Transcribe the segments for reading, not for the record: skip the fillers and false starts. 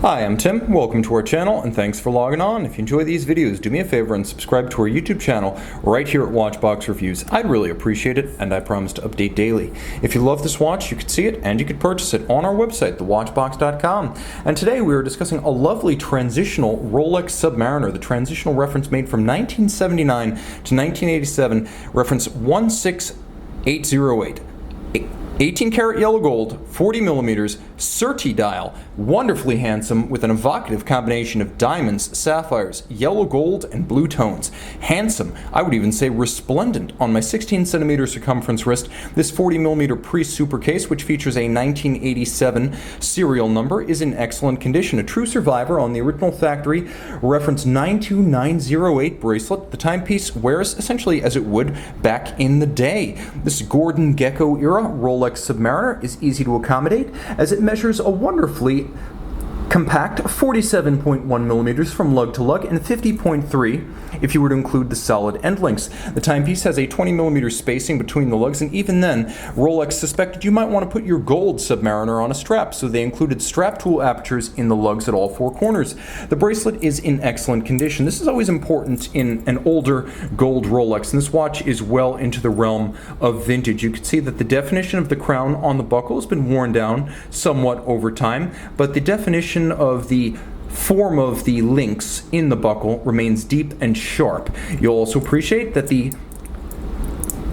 Hi, I'm Tim. Welcome to our channel and thanks for logging on. If you enjoy these videos, do me a favor and subscribe to our YouTube channel right here at Watchbox Reviews. I'd really appreciate it, and I promise to update daily. If you love this watch, you could see it and you could purchase it on our website, thewatchbox.com. And today we are discussing a lovely transitional Rolex Submariner, the transitional reference made from 1979 to 1987, reference 16808. 18 karat yellow gold, 40 millimeters, Serti dial, wonderfully handsome with an evocative combination of diamonds, sapphires, yellow gold, and blue tones. Handsome, I would even say resplendent. On my 16 centimeter circumference wrist, this 40 millimeter pre-super case, which features a 1987 serial number, is in excellent condition. A true survivor on the original factory reference 92908 bracelet. The timepiece wears essentially as it would back in the day. This Gordon Gecko era Rolex Submariner is easy to accommodate as it measures a wonderfully compact 47.1 millimeters from lug to lug and 50.3 if you were to include the solid end links. The timepiece has a 20 millimeter spacing between the lugs, and even then, Rolex suspected you might want to put your gold Submariner on a strap, so they included strap tool apertures in the lugs at all four corners. The bracelet is in excellent condition. This is always important in an older gold Rolex, and this watch is well into the realm of vintage. You can see that the definition of the crown on the buckle has been worn down somewhat over time, but the definition of the form of the links in the buckle remains deep and sharp. You'll also appreciate that the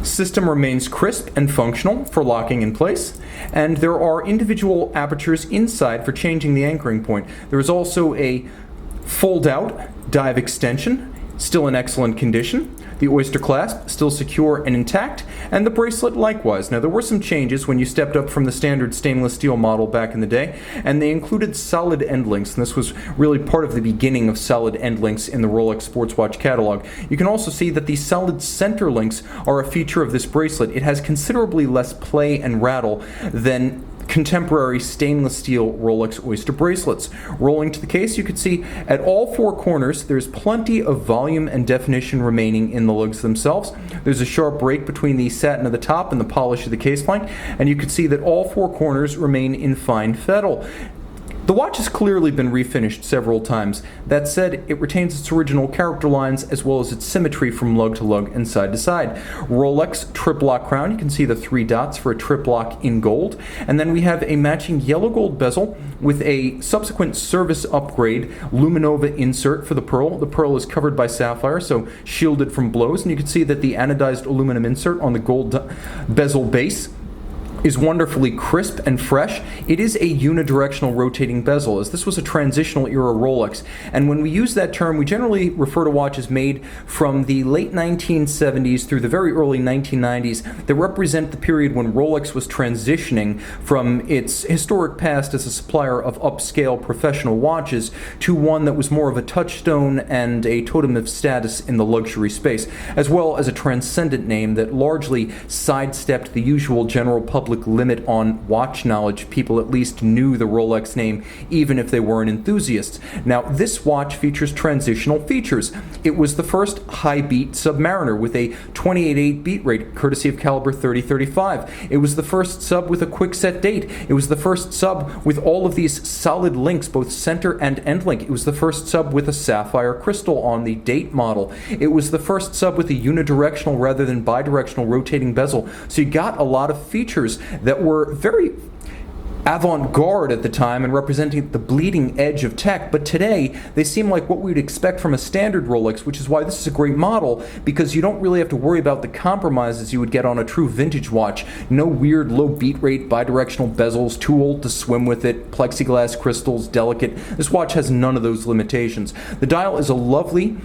system remains crisp and functional for locking in place, and there are individual apertures inside for changing the anchoring point. There is also a fold-out dive extension, still in excellent condition. The Oyster clasp still secure and intact, and the bracelet likewise. Now, there were some changes when you stepped up from the standard stainless steel model back in the day, and they included solid end links, and this was really part of the beginning of solid end links in the Rolex sports watch catalog. You can also see that the solid center links are a feature of this bracelet. It has considerably less play and rattle than contemporary stainless steel Rolex Oyster bracelets. Rolling to the case, you can see at all four corners there's plenty of volume and definition remaining in the lugs themselves. There's a sharp break between the satin of the top and the polish of the case flank, and you can see that all four corners remain in fine fetal. The watch has clearly been refinished several times. That said, it retains its original character lines as well as its symmetry from lug to lug and side to side. Rolex triplock crown, you can see the three dots for a triplock in gold. And then we have a matching yellow gold bezel with a subsequent service upgrade Luminova insert for the pearl. The pearl is covered by sapphire, so shielded from blows. And you can see that the anodized aluminum insert on the gold bezel base is wonderfully crisp and fresh. It is a unidirectional rotating bezel, as this was a transitional era Rolex. And when we use that term, we generally refer to watches made from the late 1970s through the very early 1990s that represent the period when Rolex was transitioning from its historic past as a supplier of upscale professional watches to one that was more of a touchstone and a totem of status in the luxury space, as well as a transcendent name that largely sidestepped the usual general public limit on watch knowledge. People at least knew the Rolex name even if they weren't enthusiasts. Now, this watch features transitional features. It was the first high beat Submariner with a 28.8 beat rate courtesy of caliber 3035. It was the first sub with a quick set date. It was the first sub with all of these solid links, both center and end link. It was the first sub with a sapphire crystal on the date model. It was the first sub with a unidirectional rather than bidirectional rotating bezel. So you got a lot of features that were very avant-garde at the time and representing the bleeding edge of tech, but today they seem like what we would expect from a standard Rolex, which is why this is a great model, because you don't really have to worry about the compromises you would get on a true vintage watch. No weird low beat rate bidirectional bezels, too old to swim with it, plexiglass crystals, delicate. This watch has none of those limitations. The dial is a lovely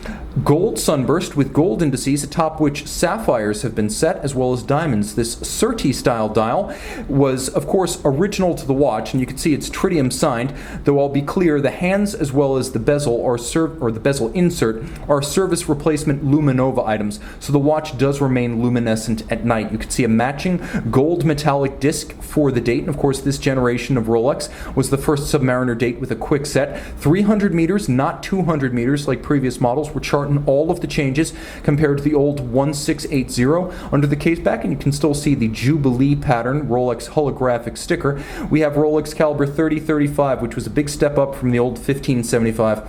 gold sunburst with gold indices atop which sapphires have been set, as well as diamonds. This Serti style dial was of course original to the watch, and you can see it's tritium signed, though I'll be clear, the hands as well as the bezel the bezel insert are service replacement Luminova items, so the watch does remain luminescent at night. You can see a matching gold metallic disc for the date, and of course this generation of Rolex was the first Submariner date with a quick set. 300 meters, not 200 meters like previous models, were chart in all of the changes compared to the old 1680. Under the case back, and you can still see the Jubilee pattern Rolex holographic sticker, we have Rolex caliber 3035, which was a big step up from the old 1575.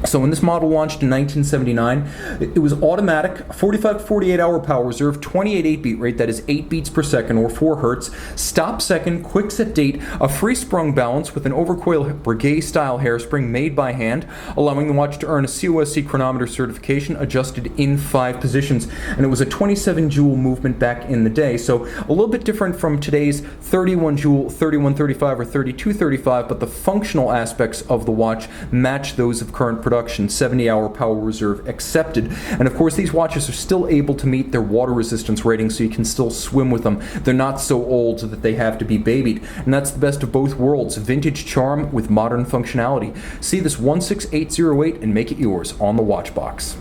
So when this model launched in 1979, it was automatic, 45 to 48 hour power reserve, 28 8-beat rate, that is 8 beats per second or 4 hertz, stop second, quick set date, a free sprung balance with an overcoil Breguet style hairspring made by hand, allowing the watch to earn a COSC chronometer certification adjusted in 5 positions. And it was a 27 joule movement back in the day, so a little bit different from today's 31 joule, 3135 or 3235, but the functional aspects of the watch match those of current production, 70-hour power reserve accepted. And of course, these watches are still able to meet their water resistance rating, so you can still swim with them. They're not so old that they have to be babied. And that's the best of both worlds, vintage charm with modern functionality. See this 16808 and make it yours on the watch box.